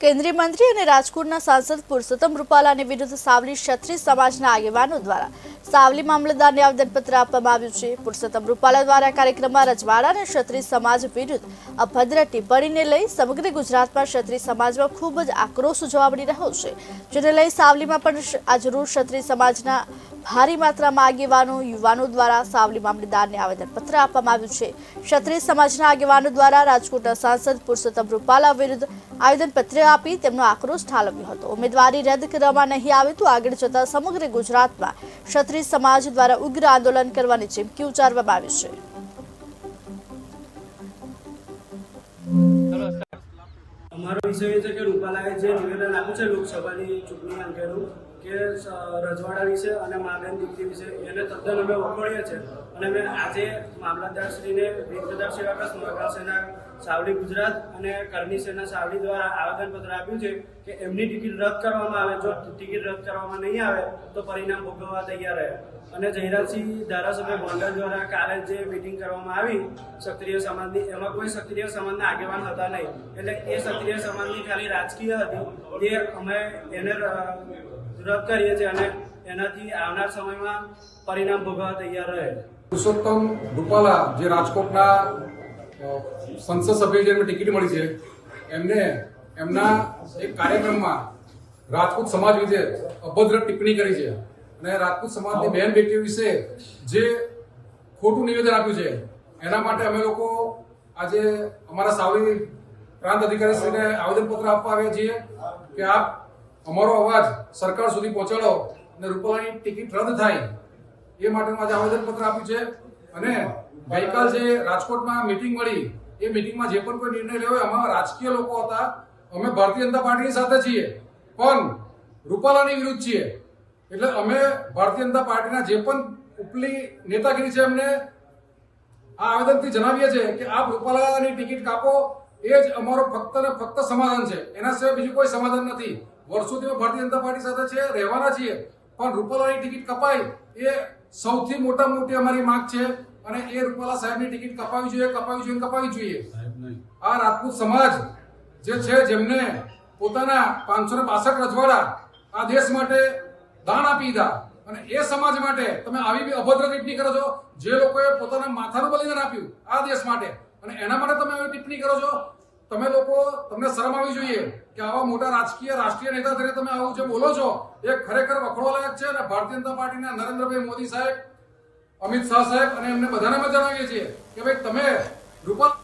કેન્દ્રીય મંત્રી અને રાજકોટના સાંસદ પુરુષોત્તમ રૂપાલાની વિરુદ્ધ સાવલી ક્ષત્રિય સમાજના આગેવાનો દ્વારા સાવલી મામલતદારને આવેદનપત્ર આપવામાં આવ્યું છે। પુરુષોત્તમ રૂપાલા દ્વારા કાર્યક્રમમાં રજવાડા અને ક્ષત્રિય સમાજ વિરુદ્ધ અભદ્ર ટિપ્પણીને લઈ સમગ્ર ગુજરાતમાં ક્ષત્રિય સમાજમાં ખૂબ જ આક્રોશ જોવા મળી રહ્યો છે, જેને લઈ સાવલીમાં પણ આજરોજ ક્ષત્રિય સમાજના ભારી માત્રામાં આગેવાનો યુવાનો દ્વારા સાવલી મામલતદારને આવેદનપત્ર આપવામાં આવ્યું છે। ક્ષત્રિય સમાજના આગેવાનો દ્વારા રાજકોટના સાંસદ પુરુષોત્તમ રૂપાલા વિરુદ્ધ આવેદનપત્ર આપી તેમનો આક્રોશ ઠાલવ્યો હતો। ઉમેદવારી રદ કરવામાં નહીં આવે તો આગળ જતા સમગ્ર ગુજરાતમાં ક્ષત્રિય સમાજ દ્વારા ઉગ્ર આંદોલન કરવાની ચીમકી ઉચ્ચારવામાં આવી છે। અમારો વિષય એ છે કે રૂપાલાએ જે નિવેદન આપ્યું છે લોકસભાની ચૂંટણી અંગેનું કે રજવાડા વિશે અને મા-બેન દીકરી વિશે એને તદ્દન અમે વખોડીએ છીએ અને અમે આજે મામલતદારશ્રીને વીર પ્રતાપ સેવા સ્મરણાર્થ સેના સાવલી ગુજરાત અને કરણી સેના સાવલી દ્વારા આવેદનપત્ર આપ્યું છે કે એમની ટિકિટ રદ કરવામાં આવે। જો ટિકિટ રદ કરવામાં નહીં આવે તો પરિણામ ભોગવવા તૈયાર રહે। અને જયરાજસિંહ ધારાસભ્ય ગોંડલ દ્વારા કાલે જે મિટિંગ કરવામાં આવી ક્ષત્રિય સમાજની, એમાં કોઈ ક્ષત્રિય સમાજના આગેવાન હતા નહીં, એટલે એ ક્ષત્રિય સમાજની ખાલી રાજકીય હતી, એ અમે એને રદ કરીએ છીએ અને એનાથી આવનાર સમયમાં પરિણામ ભોગવવા તૈયાર રહે। પુરુષોત્તમ રૂપાલા જે રાજકોટના સંસદ સભ્ય જેમને ટિકિટ મળી છે, એમને એમના એક કાર્યક્રમમાં રાજપૂત સમાજ વિશે અભદ્ર ટિપ્પણી કરી છે અને રાજપૂત સમાજની બહેન બેટીઓ વિશે જે ખોટું નિવેદન આપ્યું છે, એના માટે અમે લોકો આજે અમારા સાવલી પ્રાંત અધિકારીશ્રીને આવેદનપત્ર આપવા આવ્યા છીએ કે આપ અમારો અવાજ સરકાર સુધી પહોંચાડો અને રૂપાલાની ટિકિટ રદ થાય એ માટેનું આજે આવેદનપત્ર આપ્યું છે। અને ગઈકાલ જે રાજકોટમાં મીટિંગ મળી, એ મીટિંગમાં જે પણ કોઈ નિર્ણય લેવો એમાં રાજકીય લોકો હતા। અમે ભારતીય જનતા પાર્ટીની સાથે છીએ પણ રૂપાલાની વિરુદ્ધ છીએ, એટલે અમે ભારતીય જનતા પાર્ટીના જે પણ ઉપલી નેતાગીરી છે એમને આ આવેદનથી જણાવીએ છીએ કે આપ રૂપાલાની ટિકિટ કાપો, એ જ અમારો ફક્ત ને ફક્ત સમાધાન છે, એના સિવાય બીજું કોઈ સમાધાન નથી। વર્ષોથી ભારતીય જનતા પાર્ટી સાથે છે, રહેવાના છીએ, પણ રૂપાલાની ટિકિટ કપાય એ સૌથી મોટી અમારી માંગ છે અને એ રૂપાલા સાહેબની ટિકિટ કપાવી જોઈએ। આ રાજપૂત સમાજ જે છે, જેમને પોતાના 562 રજવાડા આ દેશ માટે દાન આપી દીધા, અને એ સમાજ માટે તમે આવી બી અભદ્ર ટિપ્પણી કરો છો। જે લોકોએ પોતાના માથાનું બલિદાન આપ્યું આ દેશ માટે અને એના માટે તમે આવી ટિપ્પણી કરો છો, તમે લોકો, તમને શરમ આવી જોઈએ કે આવા મોટા રાષ્ટ્રીય નેતા તરીકે તમે આવું જે બોલો છો એ ખરેખર વખોડવા લાયક છે। અને ભારતીય જનતા પાર્ટીના નરેન્દ્રભાઈ મોદી સાહેબ, અમિત શાહ સાહેબ અને એમને બધાને અમે જણાવીએ છીએ કે ભાઈ તમે રૂપાલા